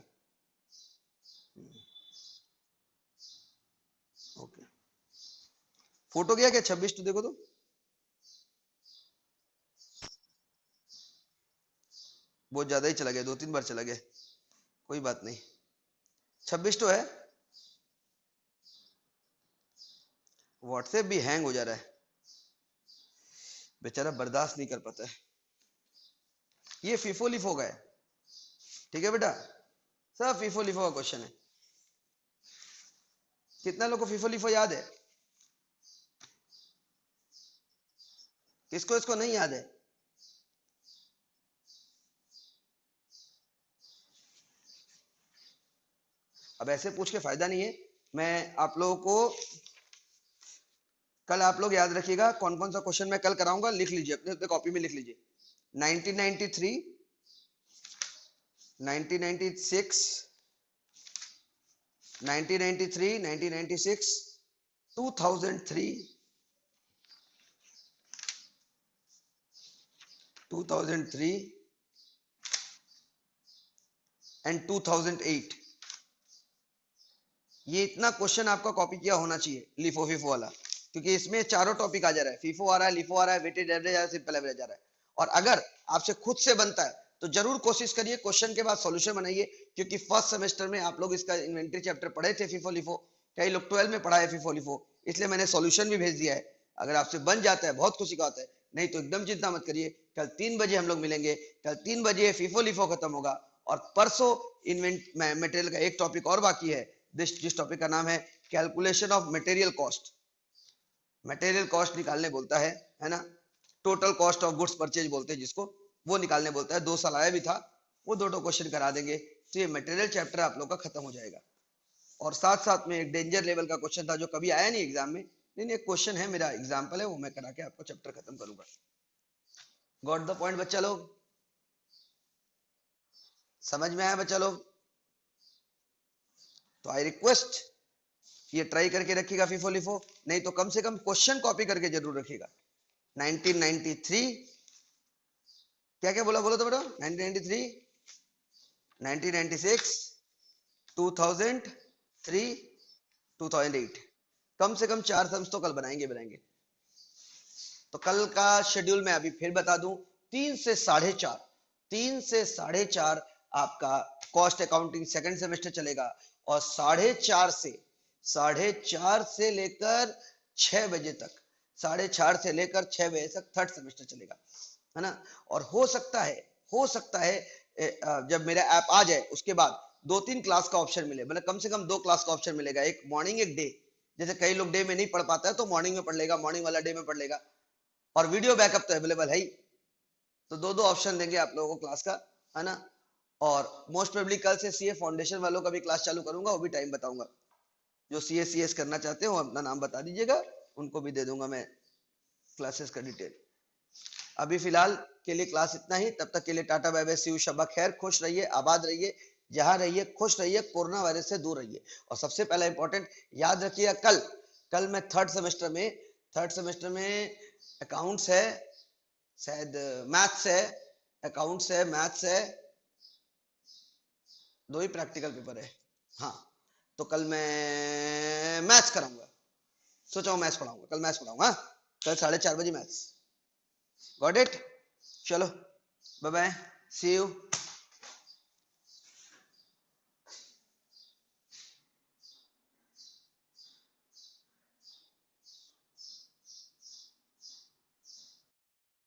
ओके। फोटो गया क्या 26 तो देखो तो। बहुत ज्यादा ही चला गया, 2-3 बार चला गया, कोई बात नहीं। 26 तो है। व्हाट्सएप भी हैंग हो जा रहा है, बेचारा बर्दाश्त नहीं कर पाता है। ये फीफो लिफो का है, ठीक है बेटा, सब फीफो लिफो का क्वेश्चन है। कितना लोग को फीफो लिफो याद है? किसको इसको नहीं याद है? अब ऐसे पूछ के फायदा नहीं है। मैं आप लोगों को कल, आप लोग याद रखिएगा कौन कौन सा क्वेश्चन मैं कल कराऊंगा, लिख लीजिए अपने अपने कॉपी में लिख लीजिए। 1993, 1996, 1993, 1996, 2003, 2003 एंड 2008। ये इतना क्वेश्चन आपका कॉपी किया होना चाहिए लिफो फिफो वाला, क्योंकि इसमें चारों टॉपिक आ जा रहा है, फीफो आ रहा है, लिफो आ रहा है, वेटेड एवरेज आ रहा है, सिंपल एवरेज आ रहा है। और अगर आपसे खुद से बनता है तो जरूर कोशिश करिए क्वेश्चन के बाद सॉल्यूशन बनाइए, क्योंकि फर्स्ट सेमेस्टर में आप लोग इसका इन्वेंटरी चैप्टर पढ़े थे फीफो लिफो, कई लोग 12 में पढ़ा है फीफो लिफो, इसलिए मैंने सॉल्यूशन भी भेज दिया है। अगर आपसे बन जाता है बहुत खुशी का होता है, नहीं तो एकदम चिंता मत करिए। कल 3 बजे हम लोग मिलेंगे, कल 3 बजे फीफो लिफो खत्म होगा, और परसों इन्वेंट मटेरियल का एक टॉपिक और बाकी है, जिस टॉपिक का नाम है calculation of material cost. Material cost निकालने बोलता है ना, total cost of goods purchase बोलते हैं जिसको, वो निकालने बोलता है। 2 साल आया भी था, वो 2 क्वेश्चन करा देंगे, तो ये मटेरियल चैप्टर आप लोग का खत्म हो जाएगा। और साथ साथ में एक डेंजर लेवल का क्वेश्चन था जो कभी आया नहीं एग्जाम में, लेकिन एक क्वेश्चन है, मेरा एग्जाम्पल है, वो मैं करा के आपको चैप्टर खत्म करूंगा। गॉट द पॉइंट बच्चा लोग? समझ में आया बच्चा लोग? तो आई रिक्वेस्ट ये ट्राई करके रखिएगा फीफो लिफो, नहीं तो कम से कम क्वेश्चन कॉपी करके जरूर रखिएगा। 1993, क्या क्या बोला बोलो तो बेटा? 1993, 1996, 2003, 2008, कम से कम 4 सम्स तो कल बनाएंगे। तो कल का शेड्यूल मैं अभी फिर बता दूं, 3 से 4:30, 3 से 4:30 आपका कॉस्ट अकाउंटिंग सेकंड सेमेस्टर चलेगा, और 4:30 से लेकर 6 बजे तक, 4:30 से लेकर 6 बजे तक थर्ड सेमेस्टर चलेगा, है ना। और हो सकता है जब मेरा ऐप आ जाए उसके बाद 2-3 क्लास का ऑप्शन मिले, मतलब कम से कम 2 क्लास का ऑप्शन मिलेगा, एक मॉर्निंग एक डे। जैसे कई लोग डे में नहीं पढ़ पाता है तो मॉर्निंग में पढ़ लेगा, मॉर्निंग वाला डे में पढ़ लेगा, और वीडियो बैकअप तो अवेलेबल है ही। तो 2-2 ऑप्शन देंगे आप लोगों को क्लास का, है ना। और मोस्ट प्रोबेबली कल से सीए फाउंडेशन वालों का भी क्लास चालू करूंगा, वो भी टाइम बताऊंगा। जो सीएस करना चाहते हो अपना नाम बता दीजिएगा, उनको भी दे दूंगा मैं क्लासेस का डिटेल। अभी फिलहाल के लिए क्लास इतना ही, तब तक के लिए tata bye bye, see you, शब्बा खैर, खुश रहिए, आबाद रहिए, जहां रहिए खुश रहिए, कोरोना वायरस से दूर रहिए। और सबसे पहला इंपॉर्टेंट याद रखिएगा, कल मैं थर्ड सेमेस्टर में अकाउंट्स है, शायद मैथ्स है, अकाउंट्स है, मैथ्स है, 2 ही प्रैक्टिकल पेपर है। हाँ, तो कल मैं मैथ्स कराऊंगा, सोचा हूँ मैथ्स पढ़ाऊंगा, कल मैथ्स पढ़ाऊंगा, कल 4:30 बजे मैथ्स। Got it? चलो बाय बाय, सी यू।